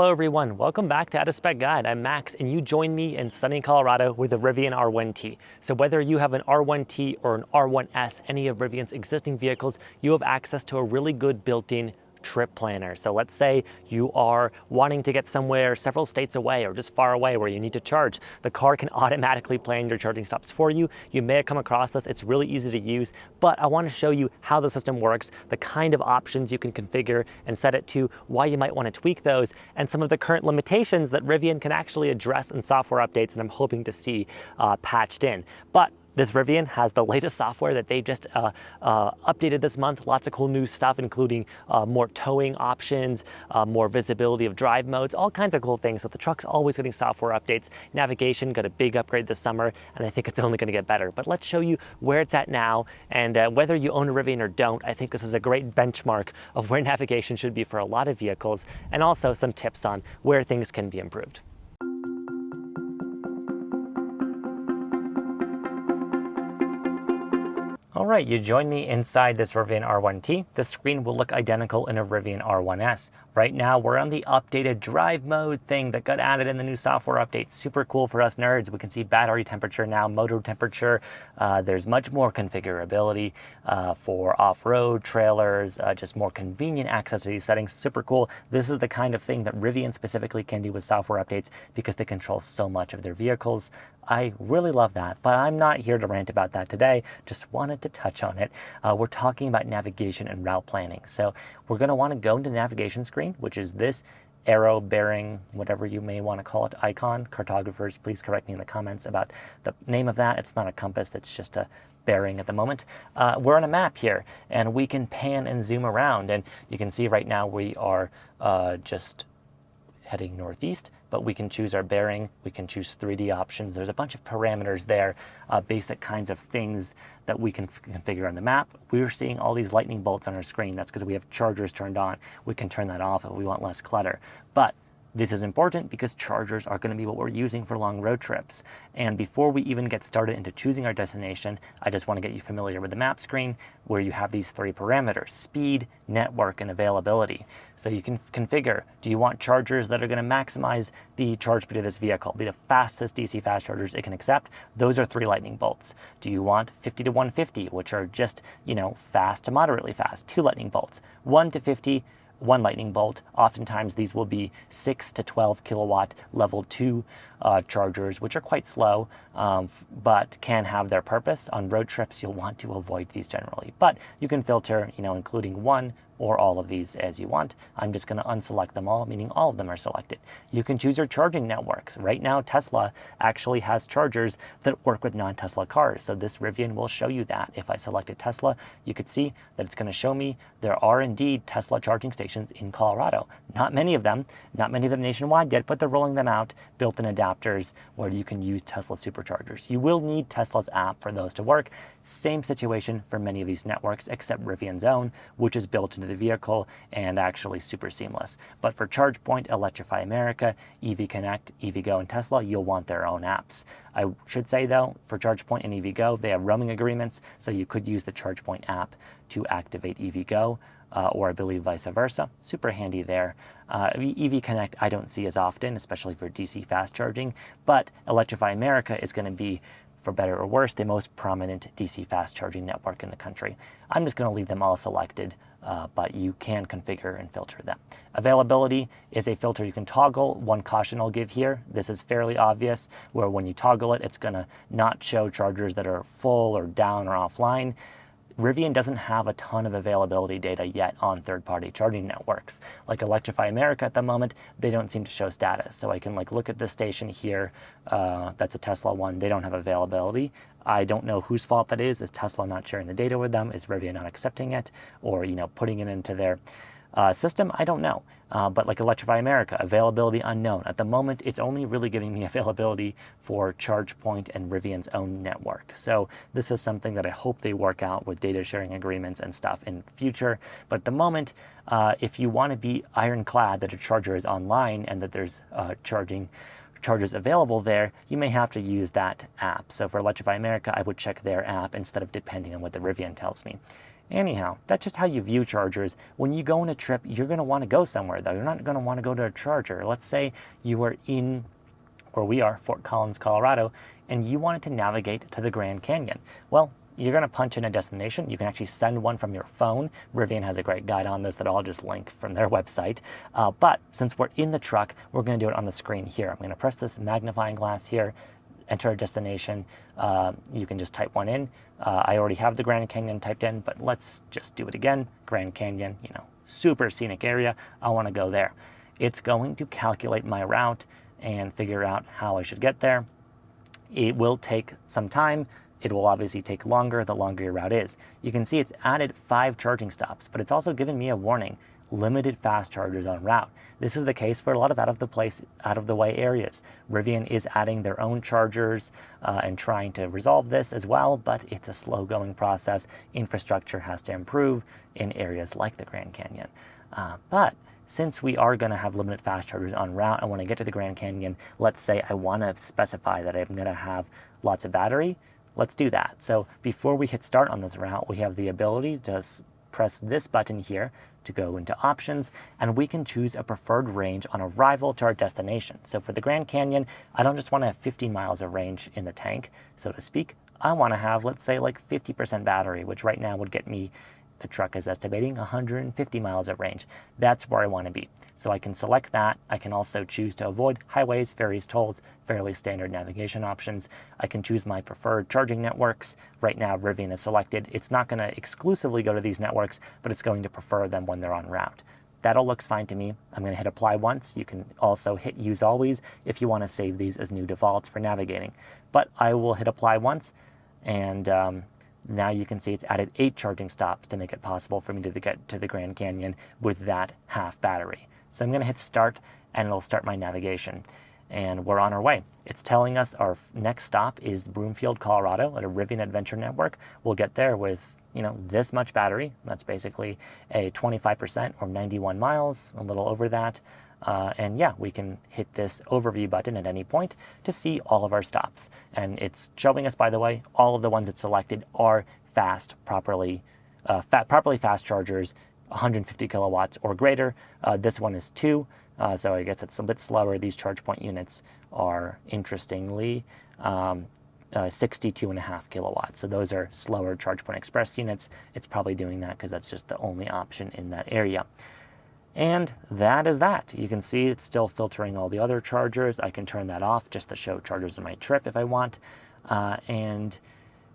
Hello everyone, welcome back to Out of Spec Guide. I'm Max and you join me in sunny Colorado with the Rivian R1T. So whether you have an R1T or an R1S, any of Rivian's existing vehicles, you have access to a really good built-in trip planner. So let's say you are wanting to get somewhere several states away or just far away where you need to charge. The car can automatically plan your charging stops for you. You may have come across this, it's really easy to use, but I want to show you how the system works, the kind of options you can configure and set it to, why you might want to tweak those, and some of the current limitations that Rivian can actually address in software updates and I'm hoping to see patched in. But this Rivian has the latest software that they just updated this month. Lots of cool new stuff, including more towing options, more visibility of drive modes, all kinds of cool things. So the truck's always getting software updates. Navigation got a big upgrade this summer, and I think it's only going to get better. But let's show you where it's at now, and whether you own a Rivian or don't, I think this is a great benchmark of where navigation should be for a lot of vehicles, and also some tips on where things can be improved. All right, you join me inside this Rivian R1T. The screen will look identical in a Rivian R1S. Right now, we're on the updated drive mode thing that got added in the new software update. Super cool for us nerds. We can see battery temperature now, motor temperature. There's much more configurability for off-road trailers, just more convenient access to these settings. Super cool. This is the kind of thing that Rivian specifically can do with software updates because they control so much of their vehicles. I really love that, but I'm not here to rant about that today. Just wanted to touch on it. We're talking about navigation and route planning. So we're going to want to go into the navigation screen, which is this arrow bearing, whatever you may want to call it, icon. Cartographers, please correct me in the comments about the name of that. It's not a compass, it's just a bearing at the moment. We're on a map here, and we can pan and zoom around, and you can see right now we are just heading northeast, but we can choose our bearing, we can choose 3D options. There's a bunch of parameters there, basic kinds of things that we can configure on the map. We're seeing all these lightning bolts on our screen. That's because we have chargers turned on. We can turn that off if we want less clutter. But this is important because chargers are going to be what we're using for long road trips. And before we even get started into choosing our destination, I just want to get you familiar with the map screen where you have these three parameters: speed, network, and availability. So you can configure, do you want chargers that are going to maximize the charge speed of this vehicle, be the fastest DC fast chargers it can accept? Those are 3 lightning bolts. Do you want 50 to 150, which are just, fast to moderately fast, 2 lightning bolts? 1 to 50, 1 lightning bolt. Oftentimes these will be 6 to 12 kilowatt level 2 chargers, which are quite slow, but can have their purpose. On road trips, you'll want to avoid these generally, but you can filter, including 1 or all of these as you want. I'm just going to unselect them all, meaning all of them are selected. You can choose your charging networks. Right now, Tesla actually has chargers that work with non-Tesla cars. So this Rivian will show you that. If I selected Tesla, you could see that it's going to show me there are indeed Tesla charging stations in Colorado. Not many of them nationwide yet, but they're rolling them out, built-in adapters where you can use Tesla superchargers. You will need Tesla's app for those to work. Same situation for many of these networks, except Rivian's own, which is built into the vehicle and actually super seamless. But for ChargePoint, Electrify America, EV Connect, EVgo, and Tesla, you'll want their own apps. I should say though, for ChargePoint and EVgo, they have roaming agreements, so you could use the ChargePoint app to activate EVgo, or I believe vice versa. Super handy there. EV Connect I don't see as often, especially for DC fast charging, but Electrify America is going to be, for better or worse, the most prominent DC fast charging network in the country. I'm just going to leave them all selected, but you can configure and filter them. Availability is a filter you can toggle. One caution I'll give here, this is fairly obvious, where when you toggle it, it's going to not show chargers that are full or down or offline. Rivian doesn't have a ton of availability data yet on third-party charging networks. Like Electrify America at the moment, they don't seem to show status. So I can look at this station here, that's a Tesla one, they don't have availability. I don't know whose fault that is. Is Tesla not sharing the data with them? Is Rivian not accepting it? Or, putting it into their system? I don't know. But like Electrify America, availability unknown. At the moment, it's only really giving me availability for ChargePoint and Rivian's own network. So this is something that I hope they work out with data sharing agreements and stuff in future. But at the moment, if you want to be ironclad that a charger is online and that there's chargers available there, you may have to use that app. So for Electrify America, I would check their app instead of depending on what the Rivian tells me. Anyhow, that's just how you view chargers. When you go on a trip, you're going to want to go somewhere, though. You're not going to want to go to a charger. Let's say you are in where we are, Fort Collins, Colorado, and you wanted to navigate to the Grand Canyon. Well, you're going to punch in a destination. You can actually send one from your phone. Rivian has a great guide on this that I'll just link from their website. But since we're in the truck, we're going to do it on the screen here. I'm going to press this magnifying glass here, enter a destination. You can just type one in. I already have the Grand Canyon typed in, but let's just do it again. Grand Canyon, super scenic area. I want to go there. It's going to calculate my route and figure out how I should get there. It will take some time. It will obviously take longer the longer your route is. You can see it's added 5 charging stops, but it's also given me a warning: limited fast chargers on route. This is the case for a lot of out of the way areas. Rivian is adding their own chargers and trying to resolve this as well, but it's a slow going process. Infrastructure has to improve in areas like the Grand Canyon. But since we are going to have limited fast chargers on route, and when I get to the Grand Canyon, let's say I want to specify that I'm going to have lots of battery, let's do that. So before we hit start on this route, we have the ability to press this button here to go into options, and we can choose a preferred range on arrival to our destination. So for the Grand Canyon, I don't just want to have 50 miles of range in the tank, so to speak. I want to have, let's say, like 50% battery, which right now would get me, the truck is estimating, 150 miles of range. That's where I want to be. So I can select that. I can also choose to avoid highways, ferries, tolls, fairly standard navigation options. I can choose my preferred charging networks. Right now, Rivian is selected. It's not going to exclusively go to these networks, but it's going to prefer them when they're on route. That all looks fine to me. I'm going to hit apply once. You can also hit use always if you want to save these as new defaults for navigating. But I will hit apply once, and now you can see it's added 8 charging stops to make it possible for me to get to the Grand Canyon with that half battery. So I'm going to hit start, and it'll start my navigation. And we're on our way. It's telling us our next stop is Broomfield, Colorado at a Rivian Adventure Network. We'll get there with, this much battery. That's basically a 25% or 91 miles, a little over that. And yeah, we can hit this overview button at any point to see all of our stops. And it's showing us, by the way, all of the ones it's selected are properly fast chargers, 150 kilowatts or greater. This one is 2, so I guess it's a bit slower. These charge point units are, interestingly, 62.5 kilowatts. So those are slower charge point express units. It's probably doing that because that's just the only option in that area. And that is that. You can see it's still filtering all the other chargers. I can turn that off just to show chargers on my trip if I want. And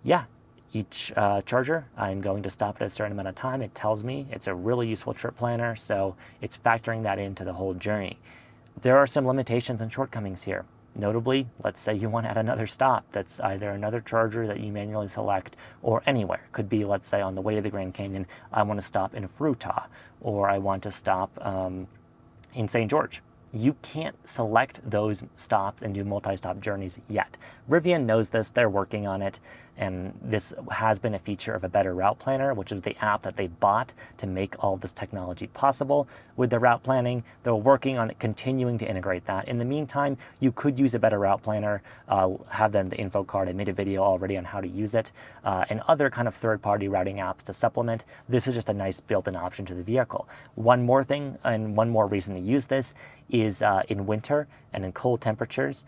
yeah, each charger, I'm going to stop at a certain amount of time. It tells me. It's a really useful trip planner, so it's factoring that into the whole journey. There are some limitations and shortcomings here. Notably, let's say you want to add another stop that's either another charger that you manually select or anywhere. Could be, let's say, on the way to the Grand Canyon, I want to stop in Fruita, or I want to stop in St. George. You can't select those stops and do multi-stop journeys yet. Rivian knows this, they're working on it, and this has been a feature of a Better Route Planner, which is the app that they bought to make all this technology possible with the route planning. They're working on continuing to integrate that. In the meantime, you could use a Better Route Planner, have them in the info card. I made a video already on how to use it, and other kind of third-party routing apps to supplement. This is just a nice built-in option to the vehicle. One more thing, and one more reason to use this is in winter and in cold temperatures,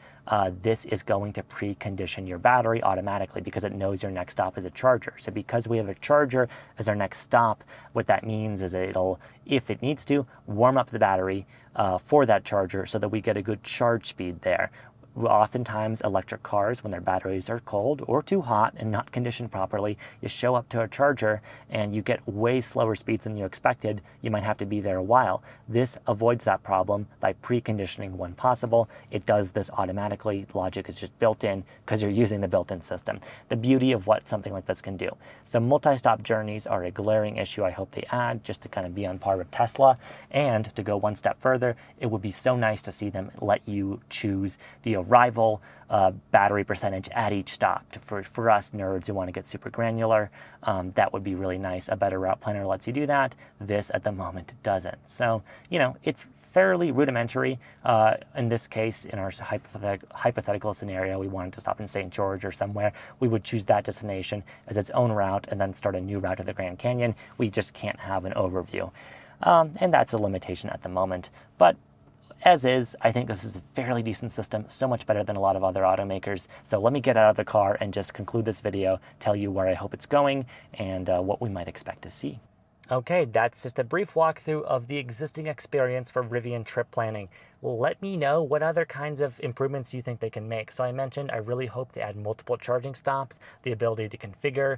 this is going to precondition your battery automatically because it knows your next stop is a charger. So because we have a charger as our next stop, what that means is that it'll, if it needs to, warm up the battery for that charger so that we get a good charge speed there. Oftentimes, electric cars, when their batteries are cold or too hot and not conditioned properly, you show up to a charger and you get way slower speeds than you expected. You might have to be there a while. This avoids that problem by preconditioning when possible. It does this automatically. Logic is just built in because you're using the built-in system. The beauty of what something like this can do. So multi-stop journeys are a glaring issue I hope they add just to kind of be on par with Tesla. And to go one step further, it would be so nice to see them let you choose the arrival battery percentage at each stop. For us nerds who want to get super granular, that would be really nice. A Better Route Planner lets you do that. This at the moment doesn't. So, it's fairly rudimentary. In this case, in our hypothetical scenario, we wanted to stop in St. George or somewhere, we would choose that destination as its own route and then start a new route to the Grand Canyon. We just can't have an overview. And that's a limitation at the moment. But as is, I think this is a fairly decent system, so much better than a lot of other automakers. So let me get out of the car and just conclude this video, tell you where I hope it's going, and what we might expect to see. Okay, that's just a brief walkthrough of the existing experience for Rivian trip planning. Let me know what other kinds of improvements you think they can make. So I mentioned I really hope they add multiple charging stops, the ability to configure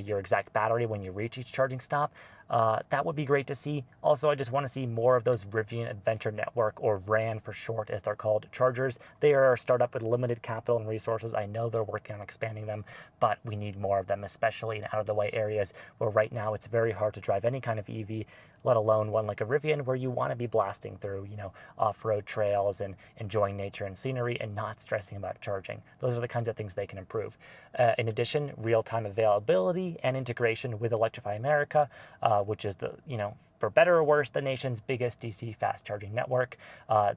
your exact battery when you reach each charging stop. That would be great to see. Also, I just want to see more of those Rivian Adventure Network, or RAN for short, as they're called, chargers. They are a startup with limited capital and resources. I know they're working on expanding them, but we need more of them, especially in out-of-the-way areas where right now it's very hard to drive any kind of EV, let alone one like a Rivian, where you want to be blasting through, off-road trails and enjoying nature and scenery and not stressing about charging. Those are the kinds of things they can improve. In addition, real-time availability and integration with Electrify America, which is for better or worse, the nation's biggest DC fast charging network.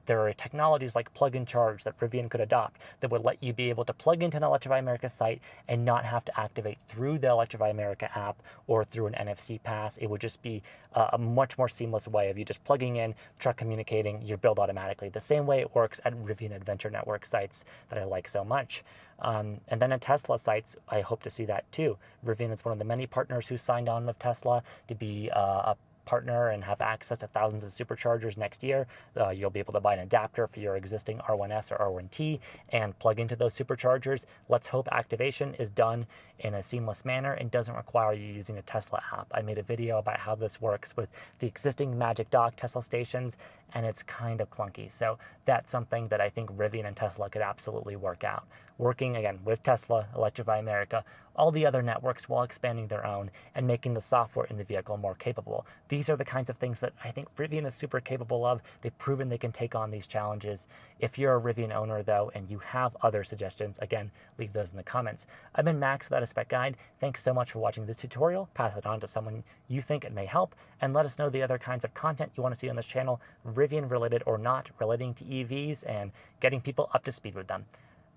There are technologies like plug and charge that Rivian could adopt that would let you be able to plug into an Electrify America site and not have to activate through the Electrify America app or through an NFC pass. It would just be a much more seamless way of you just plugging in, truck communicating, you're billed automatically. The same way it works at Rivian Adventure Network sites that I like so much. And then at Tesla sites, I hope to see that too. Rivian is one of the many partners who signed on with Tesla to be a partner and have access to thousands of superchargers next year. You'll be able to buy an adapter for your existing R1S or R1T and plug into those superchargers. Let's hope activation is done in a seamless manner and doesn't require you using a Tesla app. I made a video about how this works with the existing Magic Dock Tesla stations, and it's kind of clunky. So that's something that I think Rivian and Tesla could absolutely work out. Working, again, with Tesla, Electrify America, all the other networks while expanding their own and making the software in the vehicle more capable. These are the kinds of things that I think Rivian is super capable of. They've proven they can take on these challenges. If you're a Rivian owner, though, and you have other suggestions, again, leave those in the comments. I've been Max without a spec guide. Thanks so much for watching this tutorial. Pass it on to someone you think it may help, and let us know the other kinds of content you want to see on this channel, Rivian related or not, relating to EVs and getting people up to speed with them.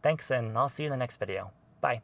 Thanks, and I'll see you in the next video. Bye.